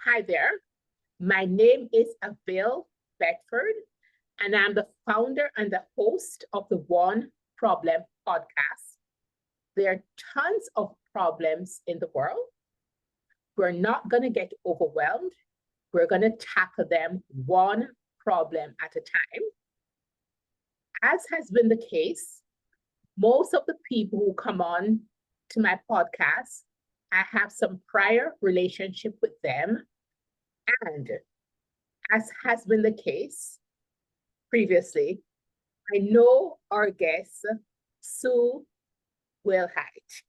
Hi there. My name is Avil Beckford, and I'm the founder and the host of the One Problem podcast. There are tons of problems in the world. We're not going to get overwhelmed. We're going to tackle them one problem at a time. As has been the case, most of the people who come on to my podcast, I have some prior relationship with them. And as has been the case previously, I know our guest, Sue Wilhite,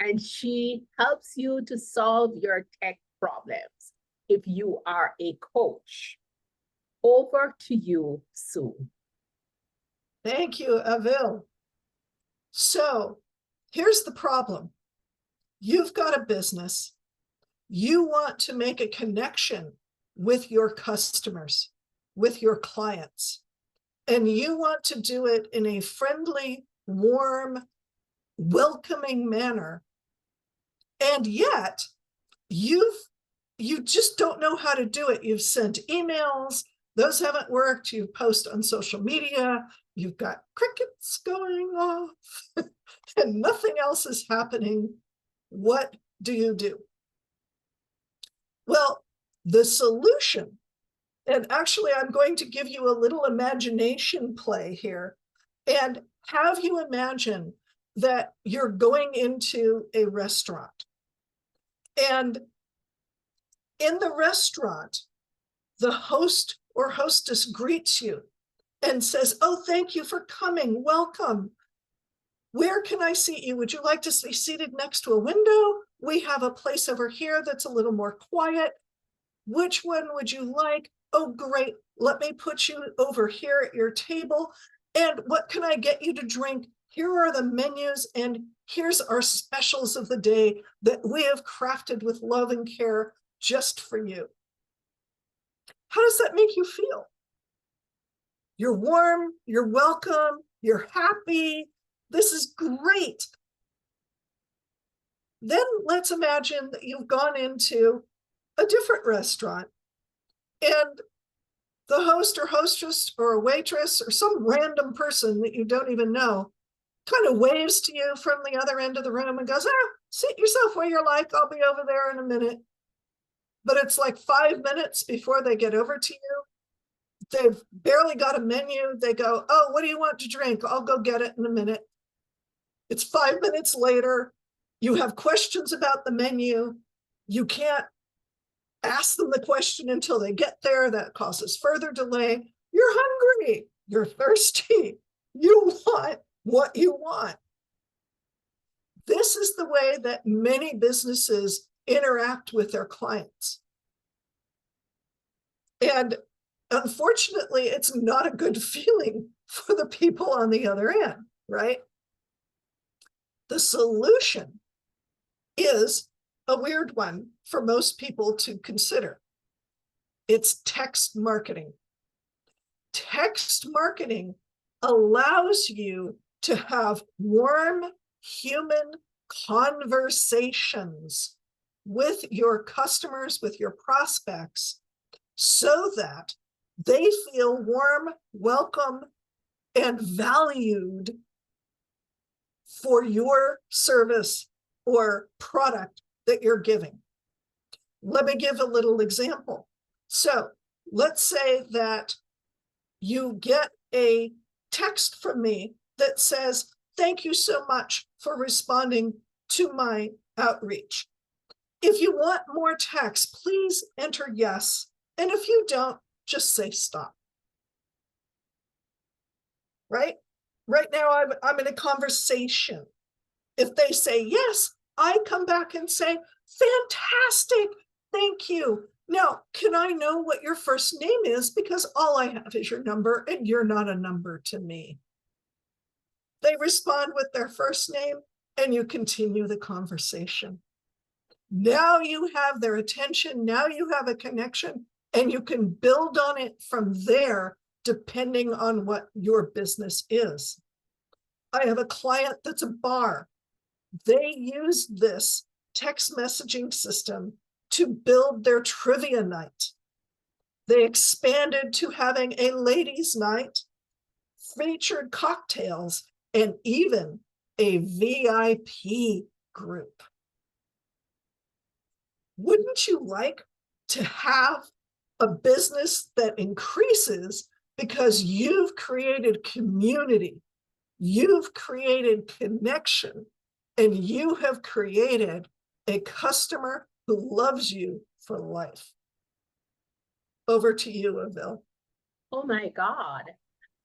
and she helps you to solve your tech problems if you are a coach. Over to you, Sue. Thank you, Avil. So here's the problem. You've got a business. You want to make a connection with your customers, with your clients, and you want to do it in a friendly, warm, welcoming manner. And yet you just don't know how to do it. You've sent emails, those haven't worked. You post on social media, you've got crickets going off and nothing else is happening. What do you do? Well, the solution, and actually I'm going to give you a little imagination play here and have you imagine that you're going into a restaurant. And in the restaurant, the host or hostess greets you and says, "Oh, thank you for coming. Welcome. Where can I seat you? Would you like to be seated next to a window? We have a place over here that's a little more quiet. Which one would you like? Oh, great. Let me put you over here at your table. And what can I get you to drink? Here are the menus, and here's our specials of the day that we have crafted with love and care just for you." How does that make you feel? You're warm, you're welcome, you're happy. This is great. Then let's imagine that you've gone into a different restaurant and the host or hostess or a waitress or some random person that you don't even know kind of waves to you from the other end of the room and goes, "Seat yourself where you're like, I'll be over there in a minute." But it's like 5 minutes before they get over to you. They've barely got a menu. They go, "Oh, what do you want to drink? I'll go get it in a minute." It's 5 minutes later. You have questions about the menu. You can't ask them the question until they get there. That causes further delay. You're hungry. You're thirsty. You want what you want. This is the way that many businesses interact with their clients. And unfortunately, it's not a good feeling for the people on the other end, right? The solution is a weird one for most people to consider. It's text marketing. Text marketing allows you to have warm human conversations with your customers, with your prospects, so that they feel warm, welcome, and valued for your service or product that you're giving. Let me give a little example. So let's say that you get a text from me that says, "Thank you so much for responding to my outreach. If you want more text, please enter yes. And if you don't, just say stop." Right? Right now, I'm in a conversation. If they say yes, I come back and say, "Fantastic, thank you. Now, can I know what your first name is? Because all I have is your number and you're not a number to me." They respond with their first name and you continue the conversation. Now you have their attention. Now you have a connection and you can build on it from there, depending on what your business is. I have a client that's a bar. They use this text messaging system to build their trivia night. They expanded to having a ladies' night, featured cocktails, and even a VIP group. Wouldn't you like to have a business that increases because you've created community, you've created connection, and you have created a customer who loves you for life? Over to you, Avil. Oh my God.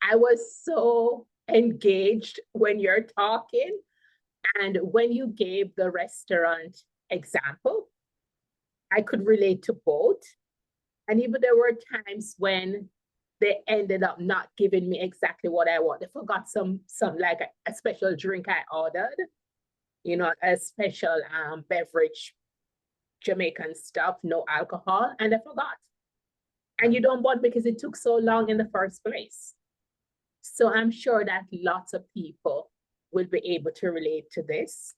I was so engaged when you're talking. And when you gave the restaurant example, I could relate to both. And even there were times when they ended up not giving me exactly what I want. They forgot some like a special drink I ordered, you know, a special beverage, Jamaican stuff, no alcohol, and they forgot. And you don't want because it took so long in the first place. So I'm sure that lots of people will be able to relate to this.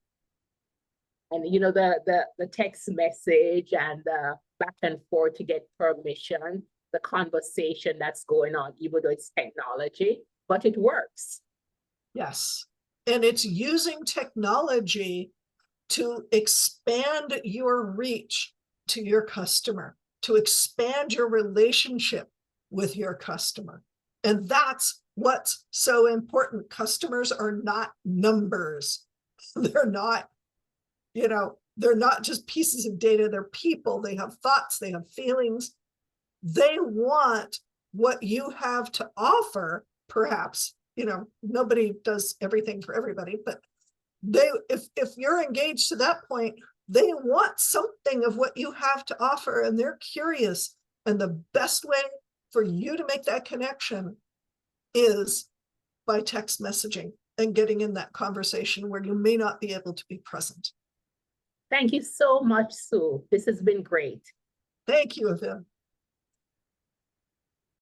And you know, the text message and the back and forth to get permission, the conversation that's going on, even though it's technology, but it works. Yes. And it's using technology to expand your reach to your customer, to expand your relationship with your customer. And that's what's so important. Customers are not numbers. They're not, you know, they're not just pieces of data. They're people. They have thoughts. They have feelings. They want what you have to offer. Perhaps, you know, nobody does everything for everybody, but they, if you're engaged to that point, they want something of what you have to offer, and they're curious. And the best way for you to make that connection is by text messaging and getting in that conversation where you may not be able to be present. Thank you so much, Sue. This has been great. Thank you, Avil.